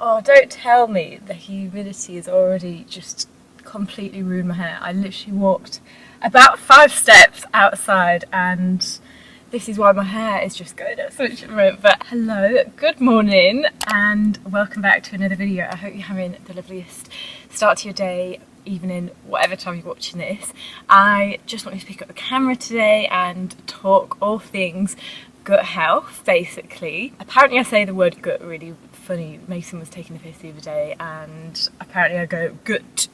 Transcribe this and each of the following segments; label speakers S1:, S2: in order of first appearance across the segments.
S1: Oh, don't tell me the humidity has already just completely ruined my hair. I literally walked about 5 steps outside and this is why my hair is just going at such a rate. But hello, good morning and welcome back to another video. I hope you're having the loveliest start to your day, evening, whatever time you're watching this. I just wanted to pick up the camera today and talk all things gut health, basically. Apparently I say the word gut really funny. Mason was taking a piss the other day and apparently I go gut.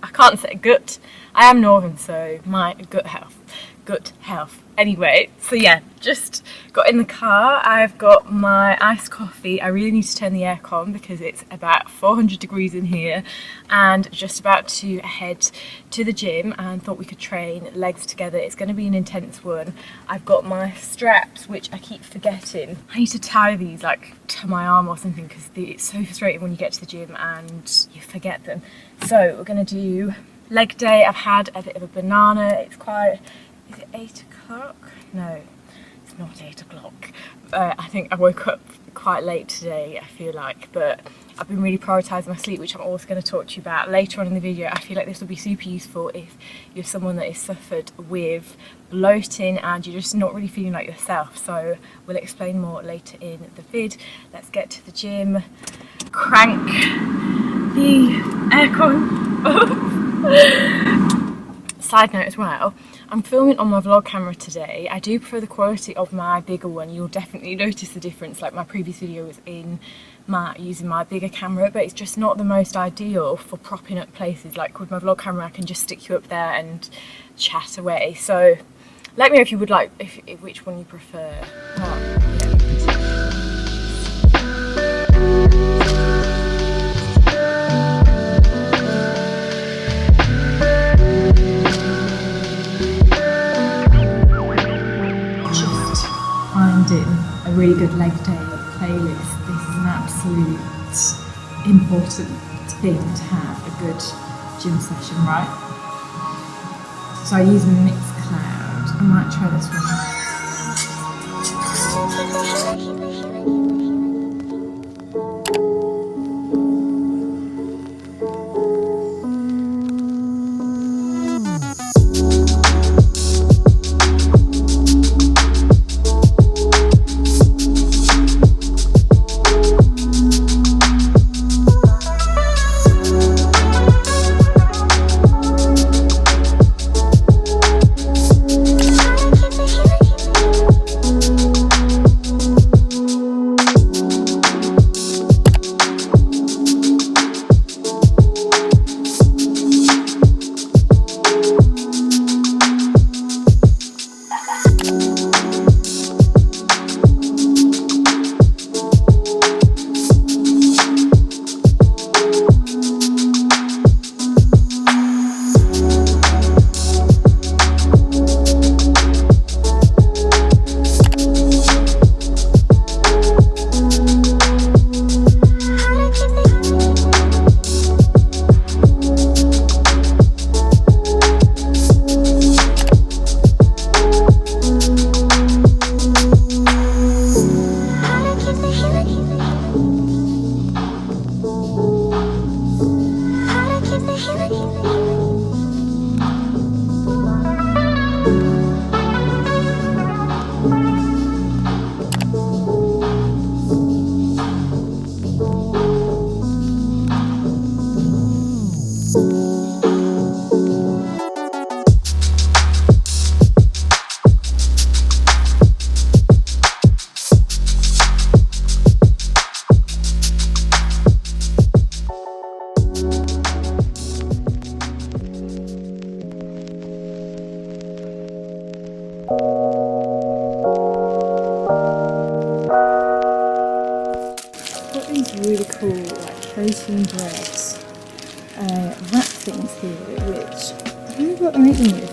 S1: I can't say gut. I am northern, so my gut health. Anyway, so yeah, just got in the car. I've got my iced coffee. I really need to turn the aircon on because it's about 400 degrees in here, and just about to head to the gym and thought we could train legs together. It's going to be an intense one. I've got my straps, which I keep forgetting. I need to tie these like to my arm or something because it's so frustrating when you get to the gym and you forget them. So we're going to do leg day. I've had a bit of a banana. It's quite... Is it 8 o'clock? No, it's not 8 o'clock. I think I woke up quite late today, I feel like, but I've been really prioritising my sleep, which I'm also going to talk to you about later on in the video. I feel like this will be super useful if you're someone that has suffered with bloating and you're just not really feeling like yourself. So we'll explain more later in the vid. Let's get to the gym. Crank the aircon up. Side note as well, I'm filming on my vlog camera today. I do prefer the quality of my bigger one. You'll definitely notice the difference. Like my previous video was using my bigger camera, but it's just not the most ideal for propping up places. Like with my vlog camera, I can just stick you up there and chat away. So let me know if you would like, which one you prefer. A really good leg day playlist. This is an absolute important thing to have a good gym session, right? So I use Mixcloud. I might try this one. Really cool like protein breads, wrap things here, which I don't know what they're making with.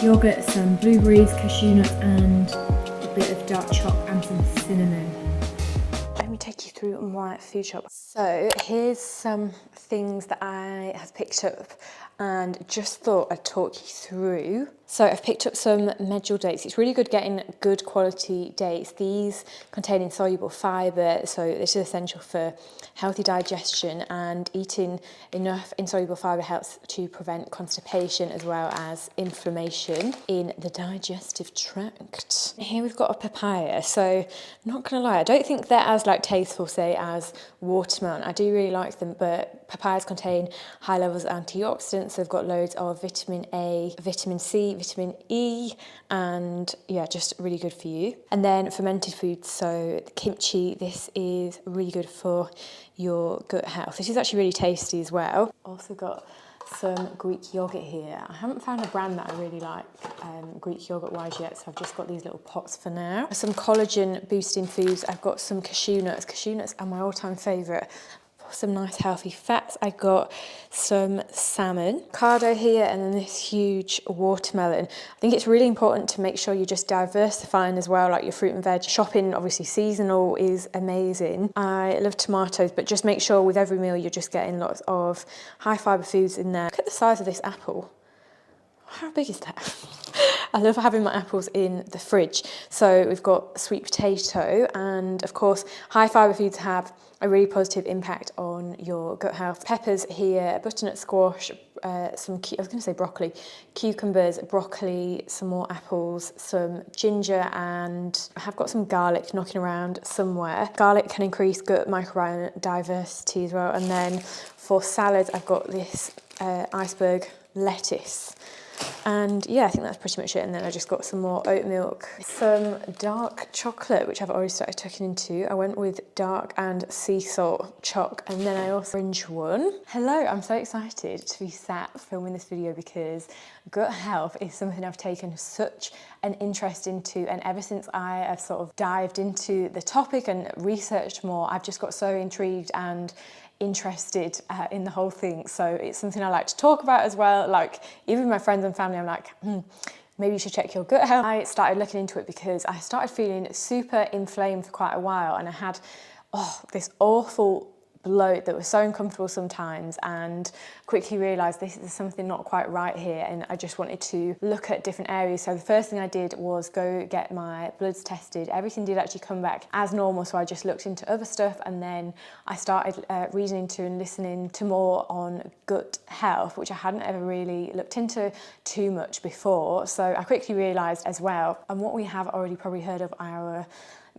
S1: yogurt, some blueberries, cashew nuts, and a bit of dark chocolate and some cinnamon. Let me take you through my food shop. So here's some things that I have picked up and just thought I'd talk you through. So I've picked up some medjool dates. It's really good getting good quality dates. These contain insoluble fibre, so this is essential for healthy digestion, and eating enough insoluble fibre helps to prevent constipation as well as inflammation in the digestive tract. Here we've got a papaya. So not gonna lie, I don't think they're as like tasteful, say, as watermelon. I do really like them, but papayas contain high levels of antioxidants. They've got loads of vitamin A, vitamin C, vitamin E, and yeah, just really good for you. And then fermented foods, so the kimchi, this is really good for your gut health. This is actually really tasty as well. Also got some Greek yogurt here. I haven't found a brand that I really like Greek yogurt wise yet, so I've just got these little pots for now. Some collagen boosting foods. I've got some cashew nuts. Cashew nuts are my all-time favourite. Some nice healthy fats. I got some salmon, avocado here, and then this huge watermelon. I think it's really important to make sure you're just diversifying as well, like your fruit and veg. Shopping, obviously seasonal, is amazing. I love tomatoes, but just make sure with every meal you're just getting lots of high fibre foods in there. Look at the size of this apple. How big is that? I love having my apples in the fridge. So we've got sweet potato, and of course high fibre foods have a really positive impact on your gut health. Peppers here, butternut squash, I was going to say broccoli, cucumbers, broccoli, some more apples, some ginger, and I have got some garlic knocking around somewhere. Garlic can increase gut microbiome diversity as well. And then for salads, I've got this iceberg lettuce. And yeah, I think that's pretty much it. And then I just got some more oat milk, some dark chocolate, which I've already started tucking into. I went with dark and sea salt choc, and then I also orange one. Hello, I'm so excited to be sat filming this video because gut health is something I've taken such an interest into, and ever since I have sort of dived into the topic and researched more, I've just got so intrigued and interested in the whole thing. So it's something I like to talk about as well. Like even my friends and family, I'm like, maybe you should check your gut health. I started looking into it because I started feeling super inflamed for quite a while, and I had this awful bloat that was so uncomfortable sometimes, and quickly realised this is something not quite right here, and I just wanted to look at different areas. So the first thing I did was go get my bloods tested. Everything did actually come back as normal, so I just looked into other stuff, and then I started reading into and listening to more on gut health, which I hadn't ever really looked into too much before. So I quickly realised as well, and what we have already probably heard of our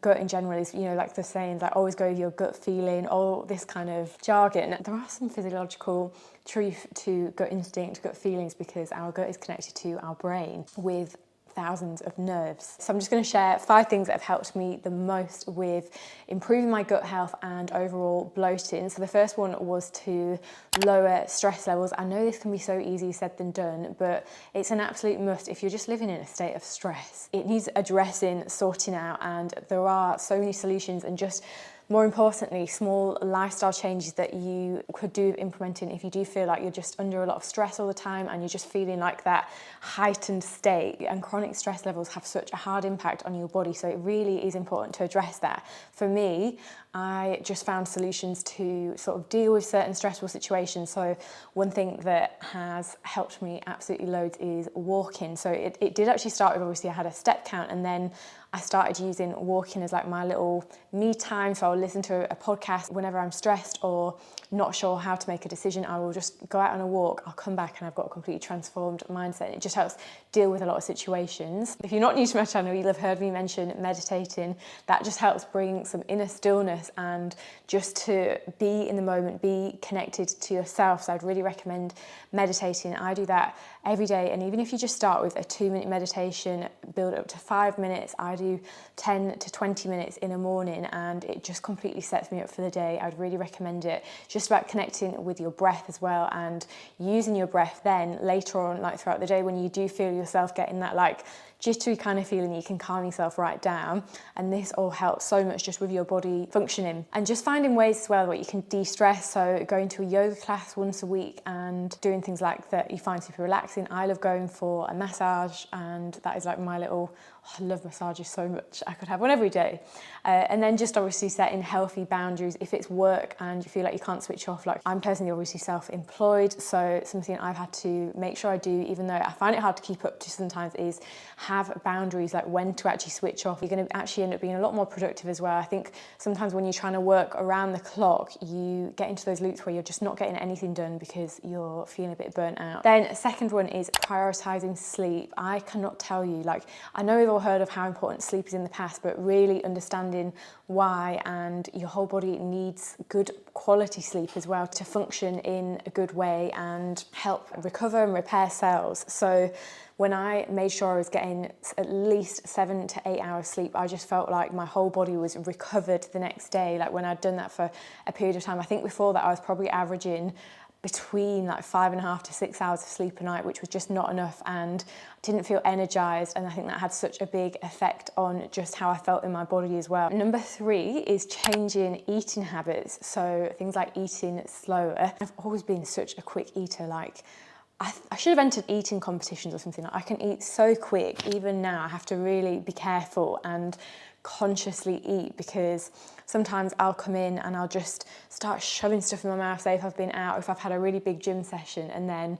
S1: gut in general is, you know, like the saying, like always go with your gut feeling, all this kind of jargon. There are some physiological truth to gut instinct, gut feelings, because our gut is connected to our brain with thousands of nerves. So I'm just going to share 5 things that have helped me the most with improving my gut health and overall bloating. So the first one was to lower stress levels. I know this can be so easy said than done, but it's an absolute must if you're just living in a state of stress. It needs addressing, sorting out, and there are so many solutions, and just more importantly, small lifestyle changes that you could do implementing if you do feel like you're just under a lot of stress all the time and you're just feeling like that heightened state. And chronic stress levels have such a hard impact on your body, so it really is important to address that. For me, I just found solutions to sort of deal with certain stressful situations. So one thing that has helped me absolutely loads is walking. So it did actually start with, obviously I had a step count, and then I started using walking as like my little me time. So I'll listen to a podcast whenever I'm stressed or not sure how to make a decision. I will just go out on a walk, I'll come back and I've got a completely transformed mindset. It just helps deal with a lot of situations. If you're not new to my channel, you'll have heard me mention meditating. That just helps bring some inner stillness and just to be in the moment, be connected to yourself. So I'd really recommend meditating. I do that every day, and even if you just start with a 2-minute meditation, build it up to 5 minutes. I do 10 to 20 minutes in the morning, and it just completely sets me up for the day. I'd really recommend it. Just about connecting with your breath as well, and using your breath then later on, like throughout the day, when you do feel yourself getting that like
S2: jittery kind of feeling, you can calm yourself right down. And this all helps so much just with your body functioning. And just finding ways as well where you can de-stress. So going to a yoga class once a week and doing things like that you find super relaxing. I love going for a massage, and that is like my little, I love massages so much. I could have one every day. And then just obviously setting healthy boundaries. If it's work and you feel like you can't switch off, like I'm personally obviously self-employed, so something I've had to make sure I do, even though I find it hard to keep up to sometimes, is have boundaries, like when to actually switch off. You're going to actually end up being a lot more productive as well. I think sometimes when you're trying to work around the clock, you get into those loops where you're just not getting anything done because you're feeling a bit burnt out. Then a second one is prioritizing sleep. I cannot tell you, like, I know we've all heard of how important sleep is in the past, but really understanding why, and your whole body needs good quality sleep as well to function in a good way and help recover and repair cells. So when I made sure I was getting at least 7 to 8 hours sleep, I just felt like my whole body was recovered the next day. Like when I'd done that for a period of time, I think before that I was probably averaging between like 5.5 to 6 hours of sleep a night, which was just not enough, and didn't feel energized. And I think that had such a big effect on just how I felt in my body as well. Number 3 is changing eating habits. So things like eating slower. I've always been such a quick eater. Like I should have entered eating competitions or something. I can eat so quick. Even now I have to really be careful and consciously eat, because sometimes I'll come in and I'll just start shoving stuff in my mouth, say if I've been out, if I've had a really big gym session, and then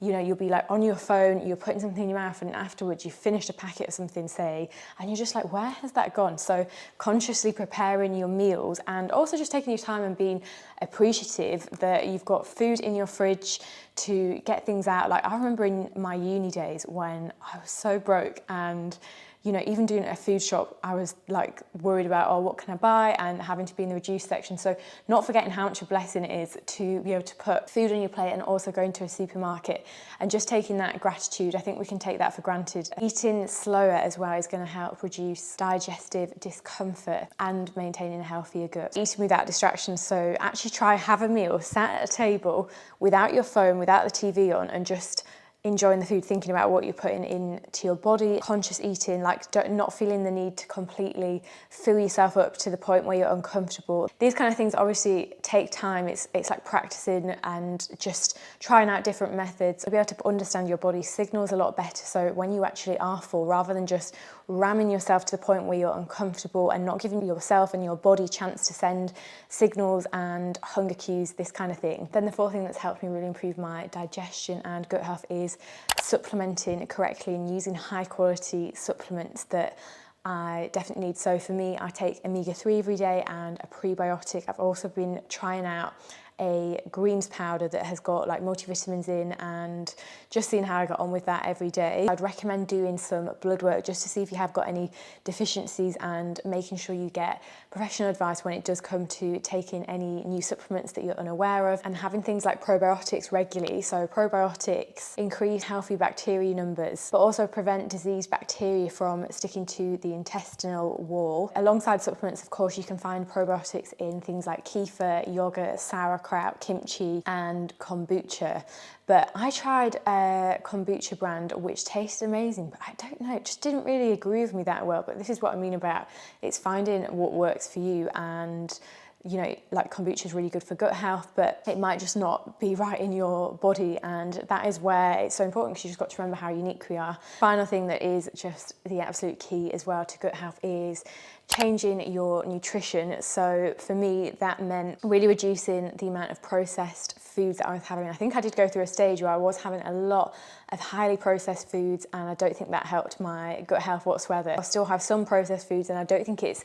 S2: you know, you'll be like on your phone, you're putting something in your mouth, and afterwards you've finished a packet of something, say, and you're just like, where has that gone? So consciously preparing your meals, and also just taking your time and being appreciative that you've got food in your fridge to get things out. Like I remember in my uni days when I was so broke, and you know, even doing a food shop, I was like worried about, oh, what can I buy? And having to be in the reduced section. So not forgetting how much a blessing it is to be able to put food on your plate and also going to a supermarket, and just taking that gratitude. I think we can take that for granted. Eating slower as well is going to help reduce digestive discomfort and maintaining a healthier gut. Eating without distractions. So actually try have a meal, sat at a table without your phone, without the TV on, and just enjoying the food, thinking about what you're putting into your body. Conscious eating, like not feeling the need to completely fill yourself up to the point where you're uncomfortable. These kind of things obviously take time. It's like practicing and just trying out different methods. You'll be able to understand your body's signals a lot better, so when you actually are full, rather than just ramming yourself to the point where you're uncomfortable and not giving yourself and your body a chance to send signals and hunger cues, this kind of thing. Then the fourth thing that's helped me really improve my digestion and gut health is supplementing correctly and using high quality supplements that I definitely need. So for me, I take omega-3 every day and a prebiotic. I've also been trying out a greens powder that has got like multivitamins in, and just seeing how I got on with that every day. I'd recommend doing some blood work just to see if you have got any deficiencies, and making sure you get professional advice when it does come to taking any new supplements that you're unaware of, and having things like probiotics regularly. So probiotics increase healthy bacteria numbers, but also prevent diseased bacteria from sticking to the intestinal wall. Alongside supplements, of course, you can find probiotics in things like kefir, yogurt, sauerkraut, kimchi and kombucha. But I tried a kombucha brand which tasted amazing, but I don't know, it just didn't really agree with me that well. But this is what I mean about it's finding what works for you. And you know, like kombucha is really good for gut health, but it might just not be right in your body, and that is where it's so important, because you just got to remember how unique we are. Final thing that is just the absolute key as well to gut health is changing your nutrition. So for me, that meant really reducing the amount of processed foods that I was having. I think I did go through a stage where I was having a lot of highly processed foods, and I don't think that helped my gut health whatsoever. I still have some processed foods, and I don't think it's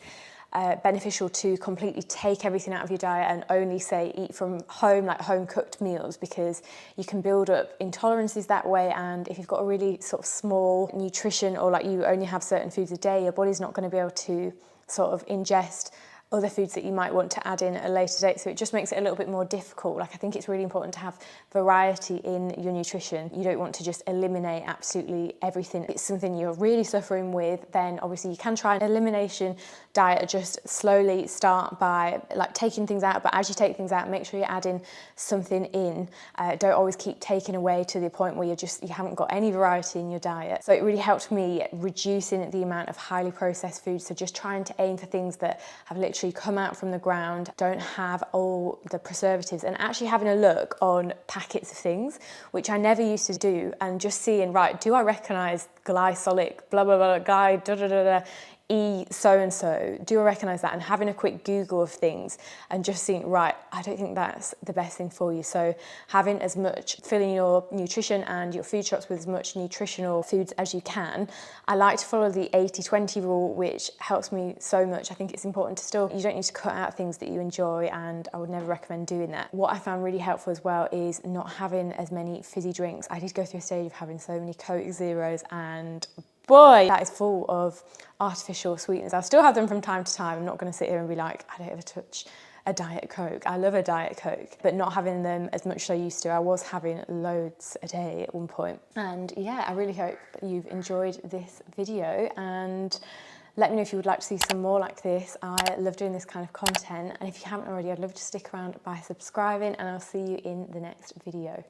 S2: beneficial to completely take everything out of your diet and only say eat from home, like home cooked meals, because you can build up intolerances that way. And if you've got a really sort of small nutrition, or like you only have certain foods a day, your body's not going to be able to sort of ingest other foods that you might want to add in at a later date. So it just makes it a little bit more difficult. Like, I think it's really important to have variety in your nutrition. You don't want to just eliminate absolutely everything. If it's something you're really suffering with, then obviously you can try an elimination diet, or just slowly start by like taking things out, but as you take things out, make sure you're adding something in. Don't always keep taking away to the point where you haven't got any variety in your diet. So it really helped me reducing the amount of highly processed foods. So just trying to aim for things that have literally come out from the ground, don't have all the preservatives, and actually having a look on packets of things, which I never used to do, and just seeing, right, do I recognise glycolic, blah, blah, blah, E so-and-so, do I recognise that? And having a quick Google of things and just seeing, right, I don't think that's the best thing for you. So having as much, filling your nutrition and your food shops with as much nutritional foods as you can. I like to follow the 80-20 rule, which helps me so much. I think it's important to still, you don't need to cut out things that you enjoy, and I would never recommend doing that. What I found really helpful as well is not having as many fizzy drinks. I did go through a stage of having so many Coke Zeros, and boy, that is full of artificial sweeteners. I'll still have them from time to time. I'm not going to sit here and be like, I don't ever touch a Diet Coke. I love a Diet Coke, but not having them as much as I used to. I was having loads a day at one point. And yeah, I really hope you've enjoyed this video, and let me know if you would like to see some more like this. I love doing this kind of content, and if you haven't already, I'd love to stick around by subscribing, and I'll see you in the next video.